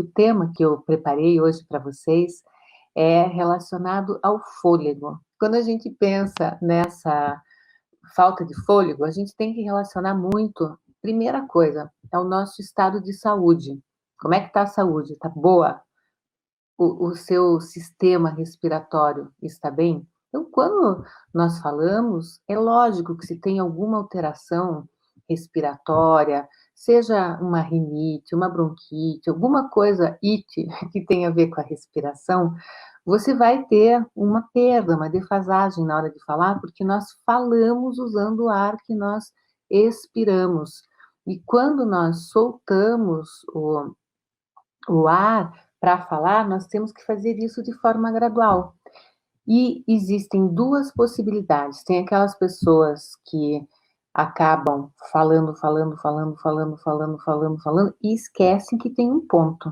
o tema que eu preparei hoje para vocês é relacionado ao fôlego. Quando a gente pensa nessa falta de fôlego, a gente tem que relacionar muito. Primeira coisa, é o nosso estado de saúde. Como é que está a saúde? Está boa? O seu sistema respiratório está bem? Então, quando nós falamos, é lógico que se tem alguma alteração respiratória, seja uma rinite, uma bronquite, alguma coisa it que tenha a ver com a respiração, você vai ter uma perda, uma defasagem na hora de falar, porque nós falamos usando o ar que nós expiramos. E quando nós soltamos o ar para falar, nós temos que fazer isso de forma gradual. E existem duas possibilidades. Tem aquelas pessoas que acabam falando e esquecem que tem um ponto.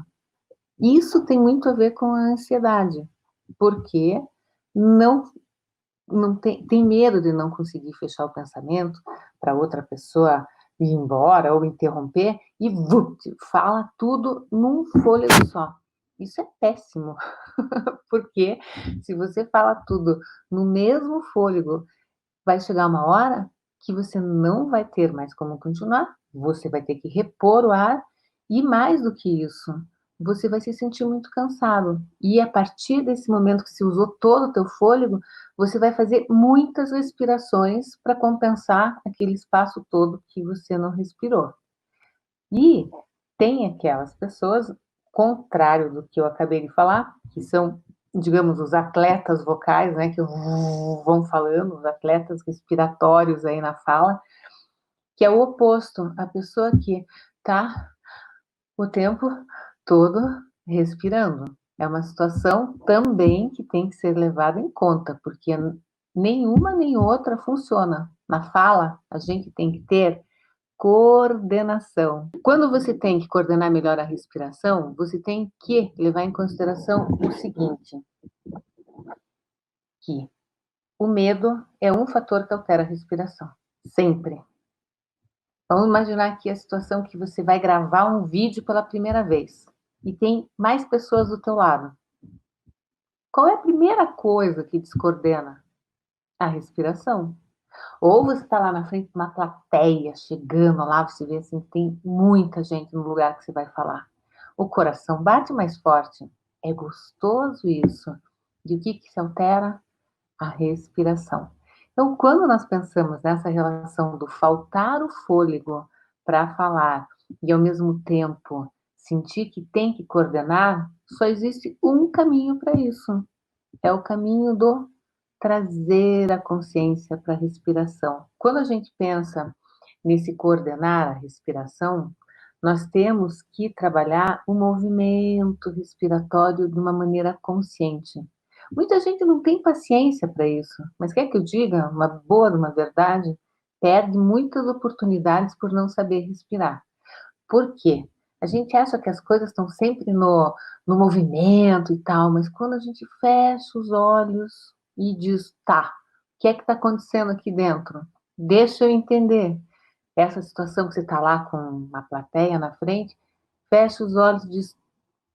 Isso tem muito a ver com a ansiedade, porque não, não tem medo de não conseguir fechar o pensamento para outra pessoa ir embora ou interromper e fala tudo num fôlego só. Isso é péssimo, porque se você fala tudo no mesmo fôlego, vai chegar uma hora que você não vai ter mais como continuar, você vai ter que repor o ar e mais do que isso, você vai se sentir muito cansado. E a partir desse momento que você usou todo o teu fôlego, você vai fazer muitas respirações para compensar aquele espaço todo que você não respirou. E tem aquelas pessoas, contrário do que eu acabei de falar, que são, digamos, os atletas vocais, né, que vão falando, os atletas respiratórios aí na fala, que é o oposto, a pessoa que está o tempo todo respirando. É uma situação também que tem que ser levada em conta, porque nenhuma nem outra funciona. Na fala, a gente tem que ter coordenação. Quando você tem que coordenar melhor a respiração, você tem que levar em consideração o seguinte, que o medo é um fator que altera a respiração, sempre. Vamos imaginar aqui a situação que você vai gravar um vídeo pela primeira vez e tem mais pessoas do teu lado. Qual é a primeira coisa que descoordena? A respiração. Ou você está lá na frente de uma plateia, chegando lá, você vê assim, que tem muita gente no lugar que você vai falar. O coração bate mais forte. É gostoso isso. E o que se altera? A respiração. Então, quando nós pensamos nessa relação do faltar o fôlego para falar e, ao mesmo tempo, sentir que tem que coordenar, só existe um caminho para isso. É o caminho do trazer a consciência para a respiração. Quando a gente pensa nesse coordenar a respiração, nós temos que trabalhar o movimento respiratório de uma maneira consciente. Muita gente não tem paciência para isso, mas quer que eu diga uma boa, uma verdade? Perde muitas oportunidades por não saber respirar. Por quê? A gente acha que as coisas estão sempre no movimento e tal, mas quando a gente fecha os olhos e diz, tá, o que é que está acontecendo aqui dentro? Deixa eu entender. Essa situação que você está lá com uma plateia na frente, fecha os olhos e diz,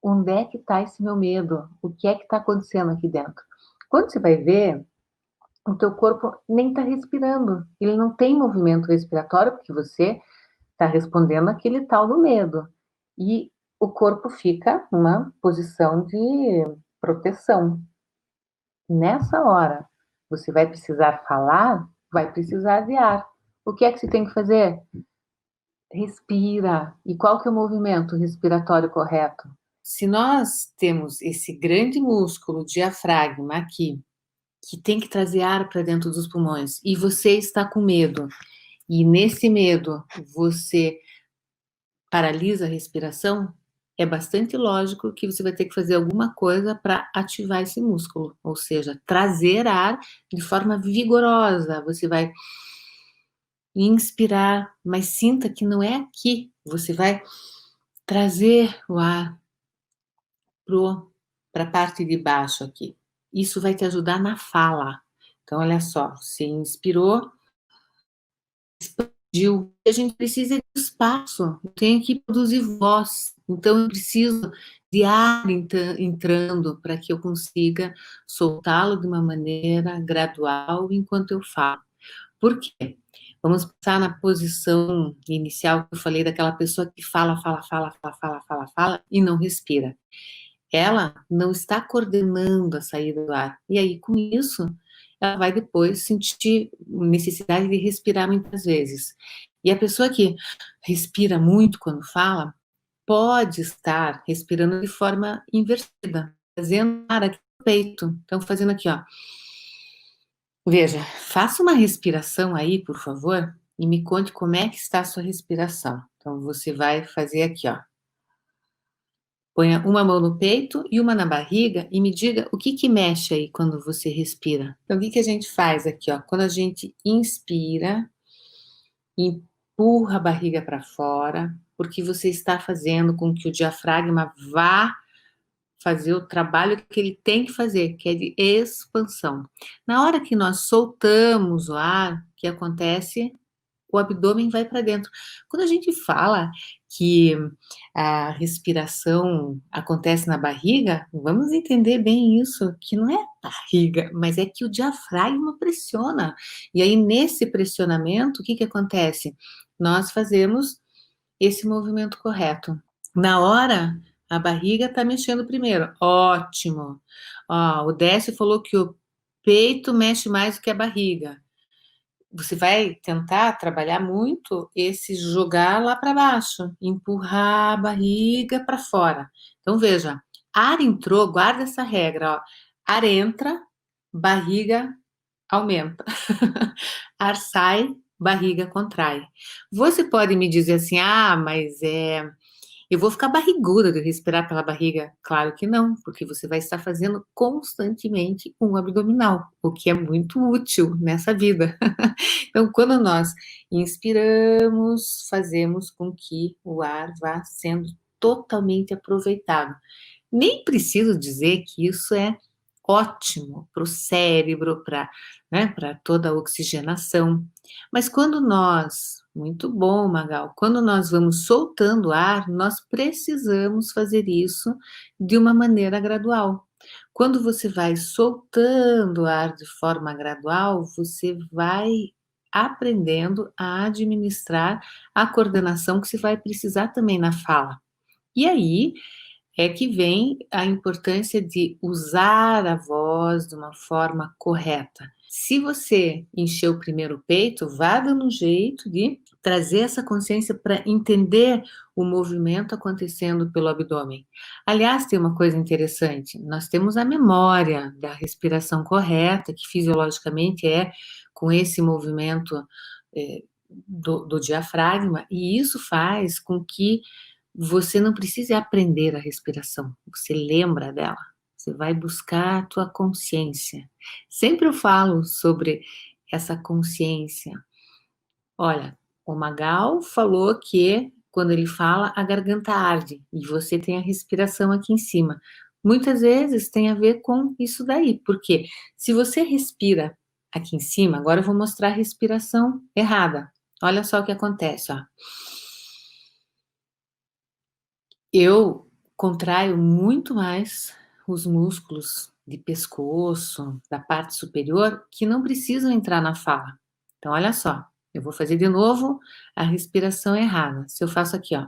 onde é que está esse meu medo? O que é que está acontecendo aqui dentro? Quando você vai ver, o teu corpo nem está respirando. Ele não tem movimento respiratório, porque você está respondendo aquele tal do medo. E o corpo fica numa posição de proteção. Nessa hora, você vai precisar falar, vai precisar de ar. O que é que você tem que fazer? Respira. E qual que é o movimento respiratório correto? Se nós temos esse grande músculo diafragma aqui, que tem que trazer ar para dentro dos pulmões, e você está com medo, e nesse medo você paralisa a respiração, é bastante lógico que você vai ter que fazer alguma coisa para ativar esse músculo, ou seja, trazer ar de forma vigorosa. Você vai inspirar, mas sinta que não é aqui. Você vai trazer o ar para a parte de baixo aqui. Isso vai te ajudar na fala. Então, olha só, você inspirou, Gil, a gente precisa de espaço, eu tenho que produzir voz, então eu preciso de ar entrando para que eu consiga soltá-lo de uma maneira gradual enquanto eu falo. Por quê? Vamos pensar na posição inicial que eu falei daquela pessoa que fala e não respira. Ela não está coordenando a saída do ar. E aí, com isso, ela vai depois sentir necessidade de respirar muitas vezes. E a pessoa que respira muito quando fala, pode estar respirando de forma invertida, fazendo ar aqui no peito. Então, fazendo aqui, ó. Veja, faça uma respiração aí, por favor, e me conte como é que está a sua respiração. Então, você vai fazer aqui, ó. Ponha uma mão no peito e uma na barriga e me diga o que que mexe aí quando você respira. Então, o que que a gente faz aqui, ó? Quando a gente inspira, empurra a barriga para fora, porque você está fazendo com que o diafragma vá fazer o trabalho que ele tem que fazer, que é de expansão. Na hora que nós soltamos o ar, o que acontece? O abdômen vai para dentro. Quando a gente fala que a respiração acontece na barriga, vamos entender bem isso, que não é barriga, mas é que o diafragma pressiona. E aí, nesse pressionamento, o que que acontece? Nós fazemos esse movimento correto. Na hora, a barriga está mexendo primeiro. Ótimo. Ó, o Décio falou que o peito mexe mais do que a barriga. Você vai tentar trabalhar muito esse jogar lá para baixo, empurrar a barriga para fora. Então, veja, ar entrou, guarda essa regra, ó. Ar entra, barriga aumenta. Ar sai, barriga contrai. Você pode me dizer assim, ah, mas eu vou ficar barriguda de respirar pela barriga? Claro que não, porque você vai estar fazendo constantemente um abdominal, o que é muito útil nessa vida. Então, quando nós inspiramos, fazemos com que o ar vá sendo totalmente aproveitado. Nem preciso dizer que isso é ótimo para o cérebro, para, né, para toda a oxigenação. Mas quando nós, muito bom, Magal, quando nós vamos soltando ar, nós precisamos fazer isso de uma maneira gradual. Quando você vai soltando o ar de forma gradual, você vai aprendendo a administrar a coordenação que você vai precisar também na fala. E aí, é que vem a importância de usar a voz de uma forma correta. Se você encher o primeiro peito, vá dando um jeito de trazer essa consciência para entender o movimento acontecendo pelo abdômen. Aliás, tem uma coisa interessante: nós temos a memória da respiração correta, que fisiologicamente é com esse movimento do diafragma, e isso faz com que você não precisa aprender a respiração, você lembra dela, você vai buscar a tua consciência. Sempre eu falo sobre essa consciência. Olha, o Magal falou que quando ele fala, a garganta arde e você tem a respiração aqui em cima. Muitas vezes tem a ver com isso daí, porque se você respira aqui em cima, agora eu vou mostrar a respiração errada. Olha só o que acontece, ó. Eu contraio muito mais os músculos de pescoço, da parte superior, que não precisam entrar na fala. Então, olha só, eu vou fazer de novo a respiração errada. Se eu faço aqui, ó.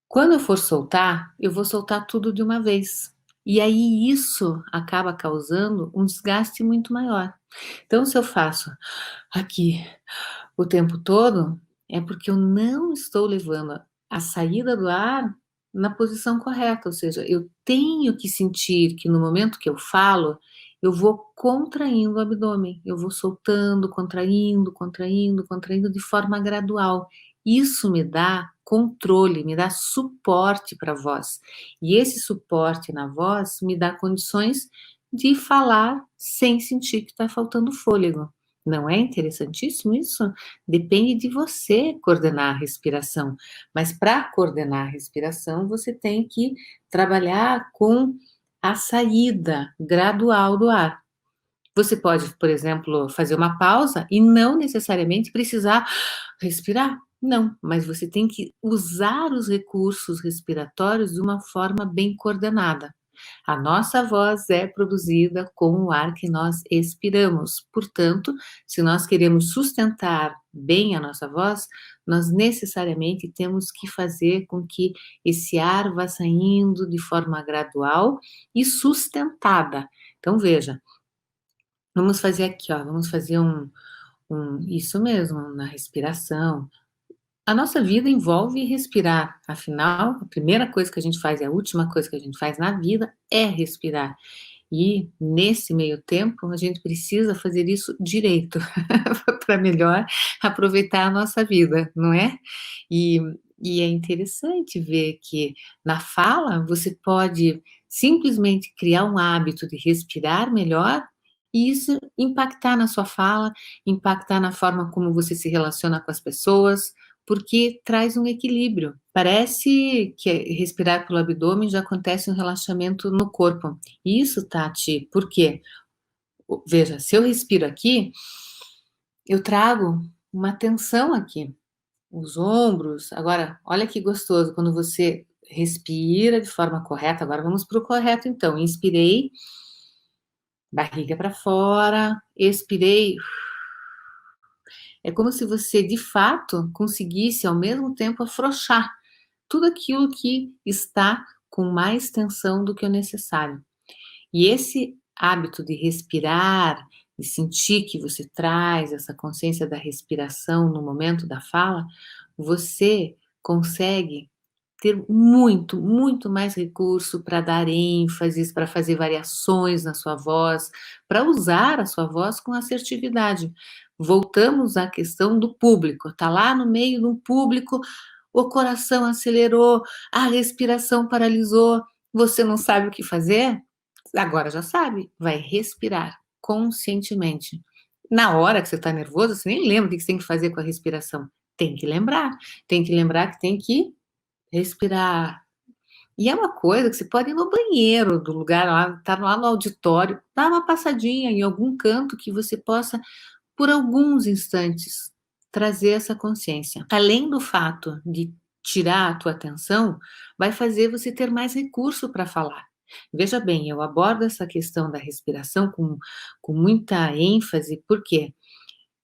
Quando eu for soltar, eu vou soltar tudo de uma vez. E aí isso acaba causando um desgaste muito maior. Então, se eu faço aqui o tempo todo, é porque eu não estou levando a saída do ar na posição correta, ou seja, eu tenho que sentir que no momento que eu falo, eu vou contraindo o abdômen, eu vou soltando, contraindo, contraindo, contraindo de forma gradual. Isso me dá controle, me dá suporte para a voz. E esse suporte na voz me dá condições de falar sem sentir que está faltando fôlego. Não é interessantíssimo isso? Depende de você coordenar a respiração. Mas para coordenar a respiração, você tem que trabalhar com a saída gradual do ar. Você pode, por exemplo, fazer uma pausa e não necessariamente precisar respirar. Não, mas você tem que usar os recursos respiratórios de uma forma bem coordenada. A nossa voz é produzida com o ar que nós expiramos. Portanto, se nós queremos sustentar bem a nossa voz, nós necessariamente temos que fazer com que esse ar vá saindo de forma gradual e sustentada. Então, veja, vamos fazer aqui, ó, vamos fazer isso mesmo, na respiração. A nossa vida envolve respirar, afinal, a primeira coisa que a gente faz e a última coisa que a gente faz na vida é respirar. E nesse meio tempo, a gente precisa fazer isso direito, para melhor aproveitar a nossa vida, não é? E, e é interessante ver que na fala você pode simplesmente criar um hábito de respirar melhor e isso impactar na sua fala, impactar na forma como você se relaciona com as pessoas, porque traz um equilíbrio. Parece que respirar pelo abdômen já acontece um relaxamento no corpo. Isso, Tati, por quê? Veja, se eu respiro aqui, eu trago uma tensão aqui, os ombros. Agora, olha que gostoso quando você respira de forma correta. Agora vamos para o correto, então. Inspirei, barriga para fora, expirei. É como se você, de fato, conseguisse ao mesmo tempo afrouxar tudo aquilo que está com mais tensão do que o necessário. E esse hábito de respirar, de sentir que você traz essa consciência da respiração no momento da fala, você consegue ter muito, muito mais recurso para dar ênfases, para fazer variações na sua voz, para usar a sua voz com assertividade. Voltamos à questão do público, está lá no meio de um público, o coração acelerou, a respiração paralisou, você não sabe o que fazer? Agora já sabe, vai respirar conscientemente. Na hora que você está nervoso, você nem lembra o que você tem que fazer com a respiração. Tem que lembrar que tem que respirar. E é uma coisa que você pode ir no banheiro do lugar lá, tá lá no auditório, dá uma passadinha em algum canto que você possa, por alguns instantes, trazer essa consciência. Além do fato de tirar a tua atenção, vai fazer você ter mais recurso para falar. Veja bem, eu abordo essa questão da respiração com muita ênfase, porque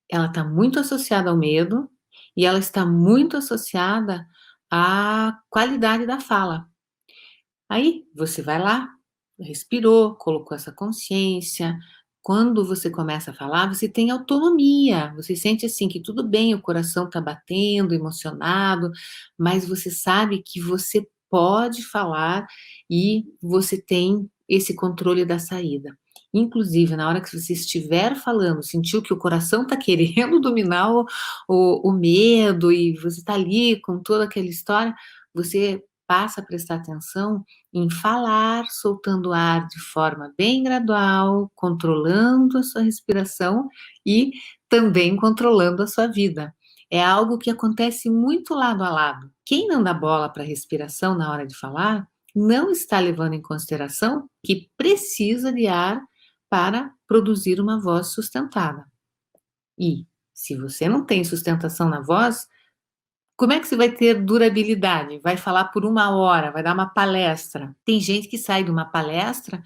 ela está muito associada ao medo e ela está muito associada à qualidade da fala. Aí você vai lá, respirou, colocou essa consciência. Quando você começa a falar, você tem autonomia. Você sente assim que tudo bem, o coração está batendo, emocionado, mas você sabe que você pode falar e você tem esse controle da saída. Inclusive, na hora que você estiver falando, sentiu que o coração está querendo dominar o medo e você está ali com toda aquela história, você passa a prestar atenção em falar, soltando ar de forma bem gradual, controlando a sua respiração e também controlando a sua vida. É algo que acontece muito lado a lado. Quem não dá bola para a respiração na hora de falar, não está levando em consideração que precisa de ar para produzir uma voz sustentada. E se você não tem sustentação na voz, como é que você vai ter durabilidade? Vai falar por 1 hora, vai dar uma palestra. Tem gente que sai de uma palestra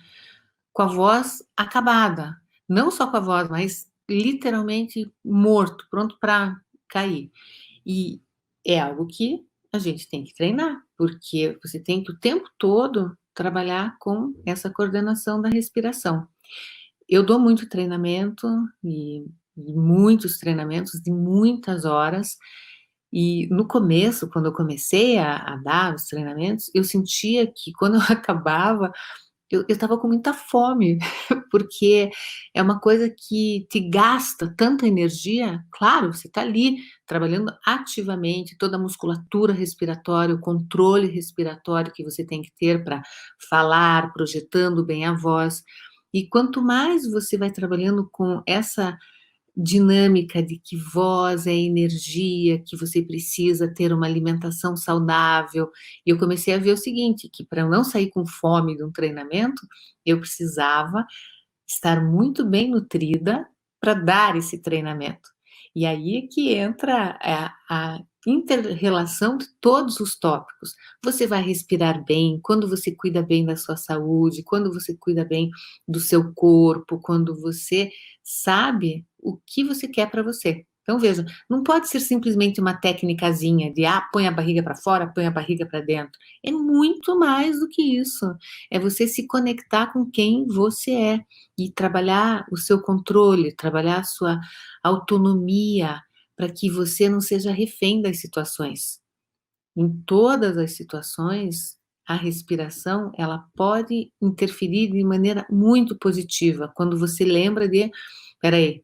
com a voz acabada. Não só com a voz, mas literalmente morto, pronto para cair. E é algo que a gente tem que treinar, porque você tem que o tempo todo trabalhar com essa coordenação da respiração. Eu dou muito treinamento e muitos treinamentos de muitas horas. E no começo, quando eu comecei a dar os treinamentos, eu sentia que quando eu acabava, eu estava com muita fome, porque é uma coisa que te gasta tanta energia. Claro, você está ali trabalhando ativamente toda a musculatura respiratória, o controle respiratório que você tem que ter para falar, projetando bem a voz. E quanto mais você vai trabalhando com essa dinâmica de que voz é energia, que você precisa ter uma alimentação saudável. E eu comecei a ver o seguinte, que para eu não sair com fome de um treinamento, eu precisava estar muito bem nutrida para dar esse treinamento. E aí é que entra a inter-relação de todos os tópicos. Você vai respirar bem quando você cuida bem da sua saúde, quando você cuida bem do seu corpo, quando você sabe o que você quer para você. Então, veja, não pode ser simplesmente uma técnicazinha de põe a barriga para fora, põe a barriga para dentro. É muito mais do que isso. É você se conectar com quem você é e trabalhar o seu controle, trabalhar a sua autonomia, para que você não seja refém das situações. Em todas as situações, a respiração, ela pode interferir de maneira muito positiva, quando você lembra de, peraí,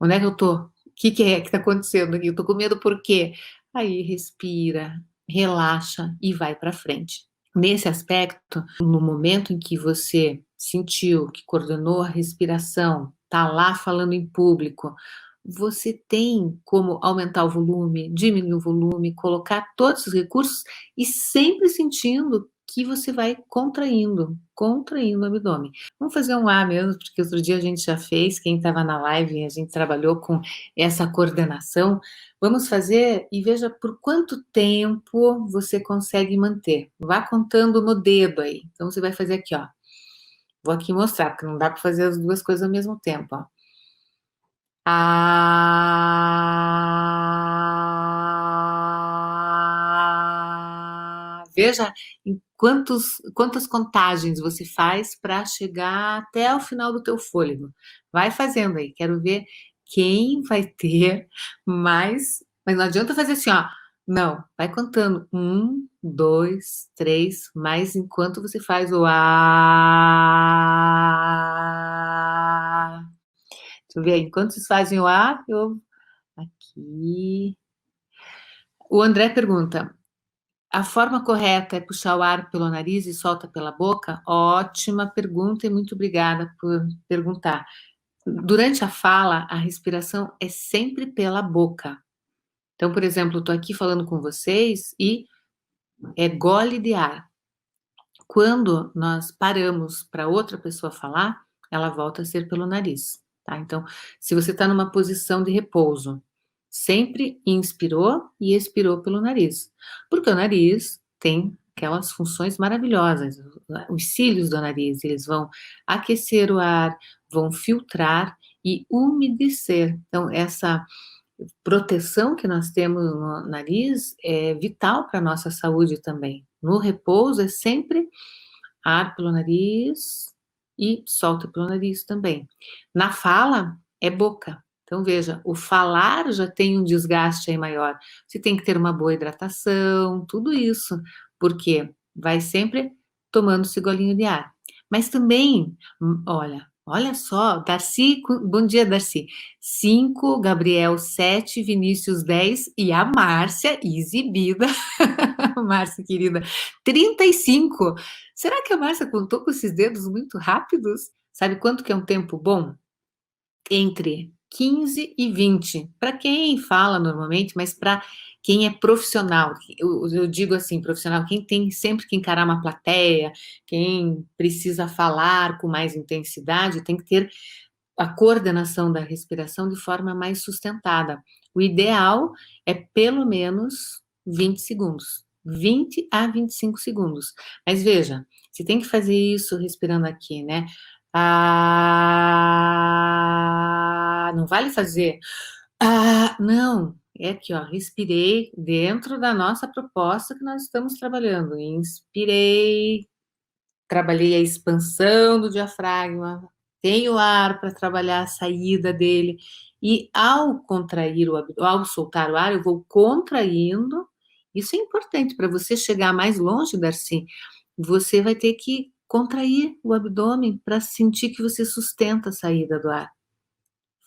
onde é que eu tô? O que é que está acontecendo aqui? Eu tô com medo por quê? Aí respira, relaxa e vai para frente. Nesse aspecto, no momento em que você sentiu que coordenou a respiração, tá lá falando em público, você tem como aumentar o volume, diminuir o volume, colocar todos os recursos e sempre sentindo que você vai contraindo o abdômen. Vamos fazer um A mesmo, porque outro dia a gente já fez, quem estava na live, a gente trabalhou com essa coordenação. Vamos fazer e veja por quanto tempo você consegue manter. Vá contando no dedo aí. Então, você vai fazer aqui, ó. Vou aqui mostrar, porque não dá para fazer as duas coisas ao mesmo tempo, ó. Veja em quantas contagens você faz para chegar até o final do teu fôlego. Vai fazendo aí, quero ver quem vai ter mais. Mas não adianta fazer assim, ó. Não, vai contando. 1, 2, 3, mais enquanto você faz o A. Deixa eu ver aí, enquanto vocês fazem o A, eu aqui. O André pergunta: a forma correta é puxar o ar pelo nariz e solta pela boca? Ótima pergunta e muito obrigada por perguntar. Durante a fala, a respiração é sempre pela boca. Então, por exemplo, eu estou aqui falando com vocês e é gole de ar. Quando nós paramos para outra pessoa falar, ela volta a ser pelo nariz, tá? Então, se você está numa posição de repouso, sempre inspirou e expirou pelo nariz, porque o nariz tem aquelas funções maravilhosas. Os cílios do nariz, eles vão aquecer o ar, vão filtrar e umedecer. Então, essa proteção que nós temos no nariz é vital para a nossa saúde também. No repouso é sempre ar pelo nariz e solta pelo nariz também. Na fala é boca. Então veja, o falar já tem um desgaste aí maior. Você tem que ter uma boa hidratação, tudo isso, porque vai sempre tomando esse golinho de ar. Mas também, olha só, Darcy, bom dia, Darcy. 5, Gabriel 7, Vinícius 10 e a Márcia, exibida, Márcia querida, 35. Será que a Márcia contou com esses dedos muito rápidos? Sabe quanto que é um tempo bom? Entre 15 e 20. Para quem fala normalmente, mas para quem é profissional, eu digo assim, profissional, quem tem sempre que encarar uma plateia, quem precisa falar com mais intensidade, tem que ter a coordenação da respiração de forma mais sustentada. O ideal é pelo menos 20 segundos. 20 a 25 segundos. Mas veja, você tem que fazer isso respirando aqui, né? Não vale fazer. Não. É aqui, ó. Respirei dentro da nossa proposta que nós estamos trabalhando. Inspirei, trabalhei a expansão do diafragma, tenho ar para trabalhar a saída dele, e ao contrair ao soltar o ar, eu vou contraindo. Isso é importante para você chegar mais longe, Darcy. Você vai ter que contrair o abdômen para sentir que você sustenta a saída do ar.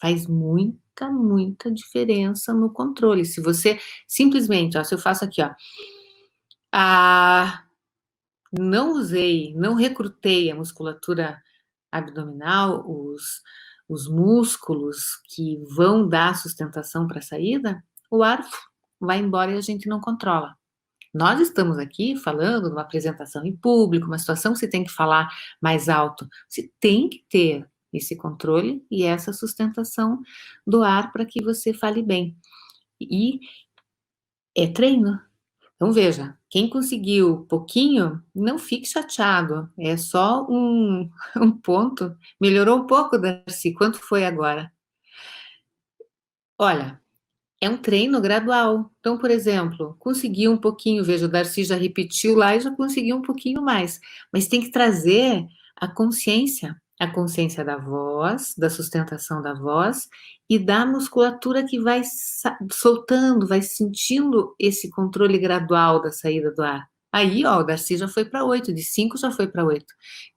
Faz muita diferença no controle. Se você simplesmente, ó, se eu faço aqui, ó, ah, não recrutei a musculatura abdominal, os músculos que vão dar sustentação para a saída, o ar vai embora e a gente não controla. Nós estamos aqui falando de uma apresentação em público, uma situação que você tem que falar mais alto. Você tem que ter esse controle e essa sustentação do ar para que você fale bem. E é treino. Então veja, quem conseguiu pouquinho, não fique chateado, é só um ponto. Melhorou um pouco, Darcy, quanto foi agora? Olha, é um treino gradual. Então, por exemplo, conseguiu um pouquinho, veja, o Darcy já repetiu lá e já conseguiu um pouquinho mais. Mas tem que trazer a consciência da voz, da sustentação da voz e da musculatura que vai soltando, vai sentindo esse controle gradual da saída do ar. Aí, ó, o Darcy já foi para 8, de 5 já foi para 8.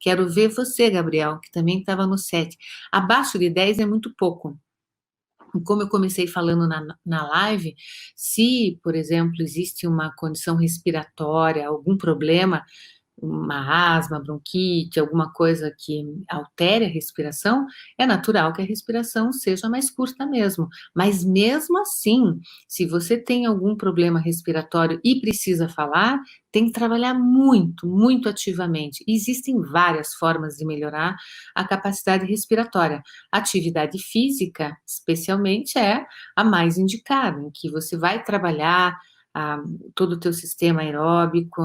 Quero ver você, Gabriel, que também estava no 7. Abaixo de 10 é muito pouco. Como eu comecei falando na live, se, por exemplo, existe uma condição respiratória, algum problema, uma asma, bronquite, alguma coisa que altere a respiração, é natural que a respiração seja mais curta mesmo. Mas mesmo assim, se você tem algum problema respiratório e precisa falar, tem que trabalhar muito, muito ativamente. Existem várias formas de melhorar a capacidade respiratória. Atividade física, especialmente, é a mais indicada, em que você vai trabalhar todo o teu sistema aeróbico.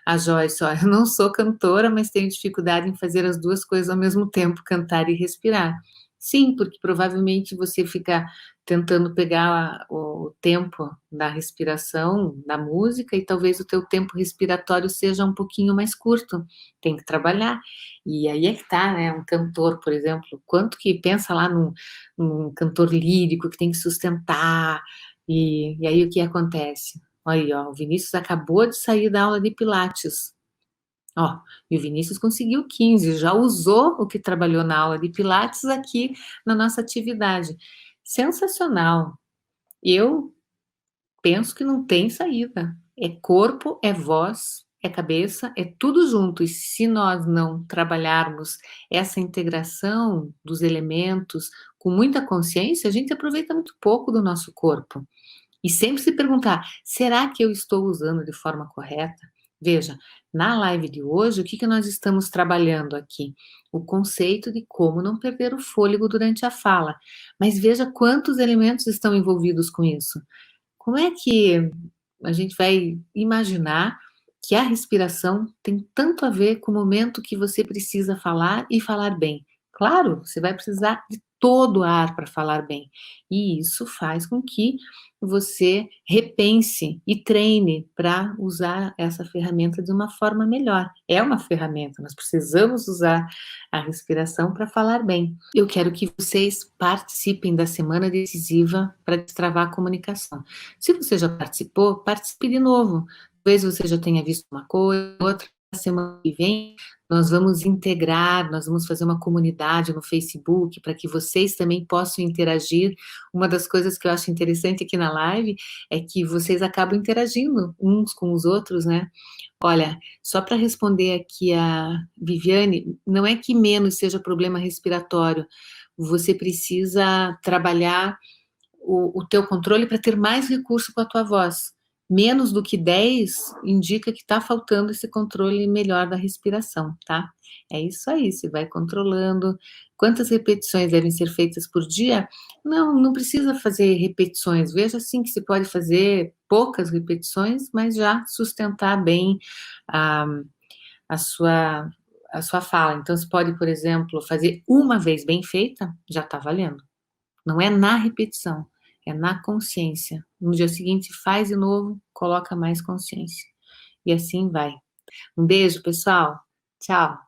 A Joyce, ó, eu não sou cantora, mas tenho dificuldade em fazer as duas coisas ao mesmo tempo, cantar e respirar. Sim, porque provavelmente você fica tentando pegar o tempo da respiração, da música, e talvez o teu tempo respiratório seja um pouquinho mais curto. Tem que trabalhar. E aí é que tá, né? Um cantor, por exemplo, quanto que pensa lá num cantor lírico que tem que sustentar, e aí o que acontece? Aí, ó, o Vinícius acabou de sair da aula de Pilates. Ó, e o Vinícius conseguiu 15, já usou o que trabalhou na aula de Pilates aqui na nossa atividade. Sensacional. Eu penso que não tem saída. É corpo, é voz, é cabeça, é tudo junto. E se nós não trabalharmos essa integração dos elementos com muita consciência, a gente aproveita muito pouco do nosso corpo. E sempre se perguntar: será que eu estou usando de forma correta? Veja, na live de hoje, o que nós estamos trabalhando aqui? O conceito de como não perder o fôlego durante a fala. Mas veja quantos elementos estão envolvidos com isso. Como é que a gente vai imaginar que a respiração tem tanto a ver com o momento que você precisa falar e falar bem? Claro, você vai precisar de todo o ar para falar bem. E isso faz com que você repense e treine para usar essa ferramenta de uma forma melhor. É uma ferramenta, nós precisamos usar a respiração para falar bem. Eu quero que vocês participem da semana decisiva para destravar a comunicação. Se você já participou, participe de novo. Talvez você já tenha visto uma coisa, outra. Na semana que vem, nós vamos integrar, nós vamos fazer uma comunidade no Facebook para que vocês também possam interagir. Uma das coisas que eu acho interessante aqui na live é que vocês acabam interagindo uns com os outros, né? Olha, só para responder aqui a Viviane, não é que menos seja problema respiratório, você precisa trabalhar o teu controle para ter mais recurso com a tua voz. Menos do que 10 indica que está faltando esse controle melhor da respiração, tá? É isso aí, você vai controlando. Quantas repetições devem ser feitas por dia? Não, não precisa fazer repetições. Veja assim que se pode fazer poucas repetições, mas já sustentar bem a, a sua, a sua fala. Então, você pode, por exemplo, fazer uma vez bem feita, já está valendo. Não é na repetição, é na consciência. No dia seguinte, faz de novo, coloca mais consciência. E assim vai. Um beijo, pessoal. Tchau.